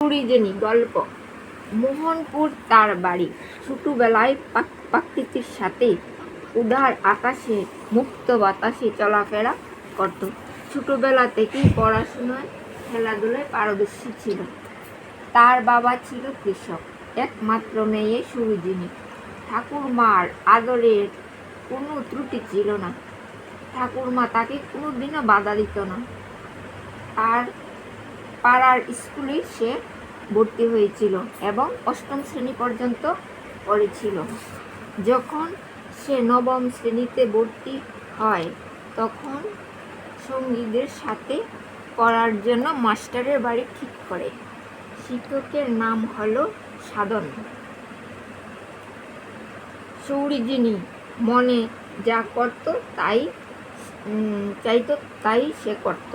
ট্যুরিজেনি গল্প। মোহনপুর তার বাড়ি। ছোটবেলায় প্রকৃতির সাথে উদার আকাশে মুক্ত বাতাসে চলাফেরা করত। ছোটবেলা থেকেই পড়াশোনায় খেলাধুলায় পারদর্শী ছিল। তার বাবা ছিল কৃষক। একমাত্র মেয়ে সুরুজিনী। ঠাকুরমার আদরের কোনো ত্রুটি ছিল না। ঠাকুরমা তাকে কোনোদিনও বাধা দিত না। আর পাড়ার স্কুলে সে ভর্তি হয়েছিল এবং 8ম শ্রেণী পর্যন্ত পড়েছিল। যখন সে 9ম শ্রেণীতে ভর্তি হয় তখন সঙ্গীদের সাথে পড়ার জন্য মাস্টারের বাড়ি ঠিক করে। শিক্ষকের নাম হলো সাধন। সুরুজিনী মনে যা করত চাইতো তাই সে করত।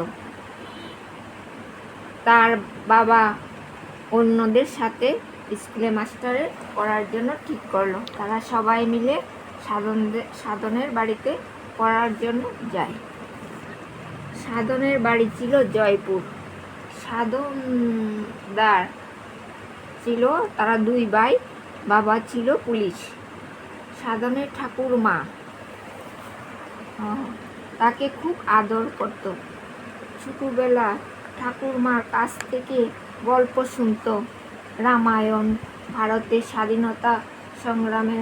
তার বাবা অন্যদের সাথে স্কুলে মাস্টারে পড়ার জন্য ঠিক করলো। তারা সবাই মিলে সাধনের বাড়িতে পড়ার জন্য যায়। সাধনের বাড়ি ছিল জয়পুর। সাধনদার ছিল, তারা 2 ভাই। বাবা ছিল পুলিশ। সাধনের ঠাকুরমা তাকে খুব আদর করত। ছোটবেলা ঠাকুরমার কাছ থেকে গল্প শুনত। রামায়ণ, ভারতের স্বাধীনতা সংগ্রামে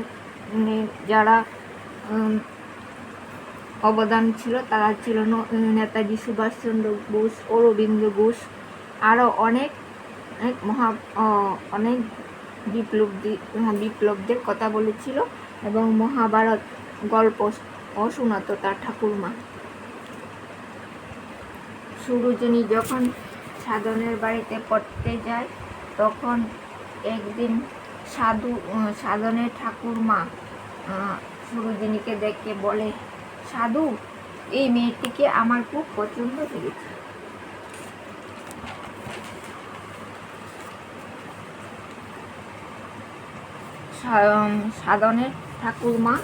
যারা অবদান ছিল তারা ছিল নেতাজি সুভাষচন্দ্র বোস, অরবিন্দ ঘোষ, আরও অনেক বিপ্লবদের কথা বলেছিল এবং মহাভারত গল্প শোনাত তার ঠাকুরমা। সুরুজিনী যখন সাধনের বাড়িতে পড়তে যায় তখন একদিন সাধনের ঠাকুরমা সুরুজিনীকে দেখে বলে, সাধু, এই মেয়েটিকে আমার খুব পছন্দ লেগেছে। সাধনের ঠাকুরমা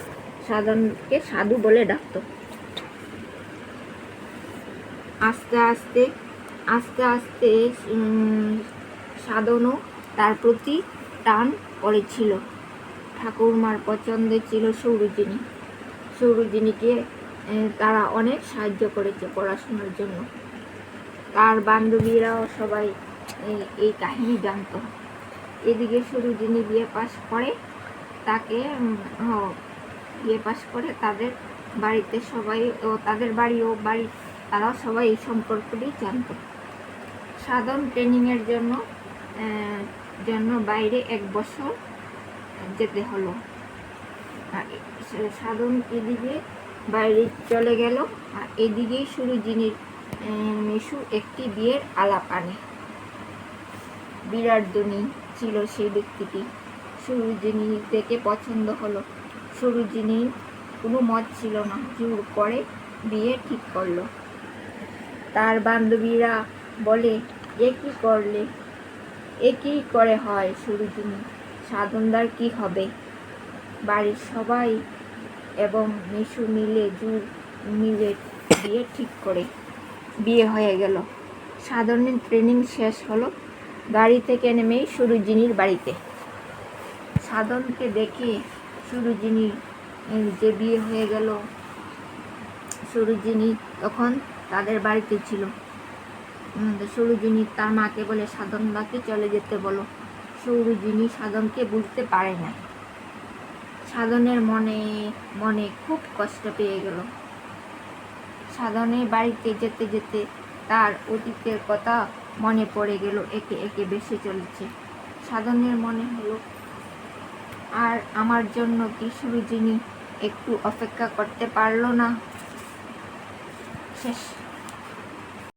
সাধনকে সাধু বলে ডাকত। আস্তে আস্তে সাধনও তার প্রতি টান পড়েছিল। ঠাকুরমার পছন্দে ছিল সুরুজিনী। সুরুজিনীকে তারা অনেক সাহায্য করেছে পড়াশোনার জন্য। তার বান্ধবীরাও সবাই এই কাহিনী জানত। এদিকে সুরুজিনী বিয়ে পাশ করে তাদের বাড়িতে সবাই তাদের বাড়ি তারাও সবাই এই সম্পর্কটি জানত। সাধন ট্রেনিংয়ের জন্য বাইরে 1 বছর যেতে হলো। সাধন এদিকে বাইরে চলে গেল, আর এদিকেই সুরুজিনীর মিশু একটি বিয়ের আলাপ আনে। বিরাট ধনী ছিল সেই ব্যক্তিটি। সুরুজিনী দেখে পছন্দ হলো। সুরুজিনীর কোনো মত ছিল না, জোর করে বিয়ে ঠিক করলো। তার বান্ধবীরা বলে, এ কি করে হয় সুরুজিনী, সাধনদার কি হবে? বাড়ির সবাই এবং মিশু মিলে বিয়ে ঠিক করে বিয়ে হয়ে গেল। সাধনের ট্রেনিং শেষ হলো। গাড়ি থেকে নেমেই সুরুজিনীর বাড়িতে। সাধনকে দেখে সুরুজিনীর যে বিয়ে হয়ে গেল, সুরুজিনী তখন তাদের বাড়িতে ছিল। সুরুজিনী তার মাকে বলে, সাধনদাকে চলে যেতে বলো। সুরুজিনী সাধনকে বুঝতে পারে না। সাধনের মনে খুব কষ্ট পেয়ে গেল। সাধনের বাড়িতে যেতে যেতে তার অতীতের কথা মনে পড়ে গেল, একে একে বেশি চলেছে। সাধনের মনে হলো, আর আমার জন্য কি সুরুজিনী একটু অপেক্ষা করতে পারলো না? শেষ।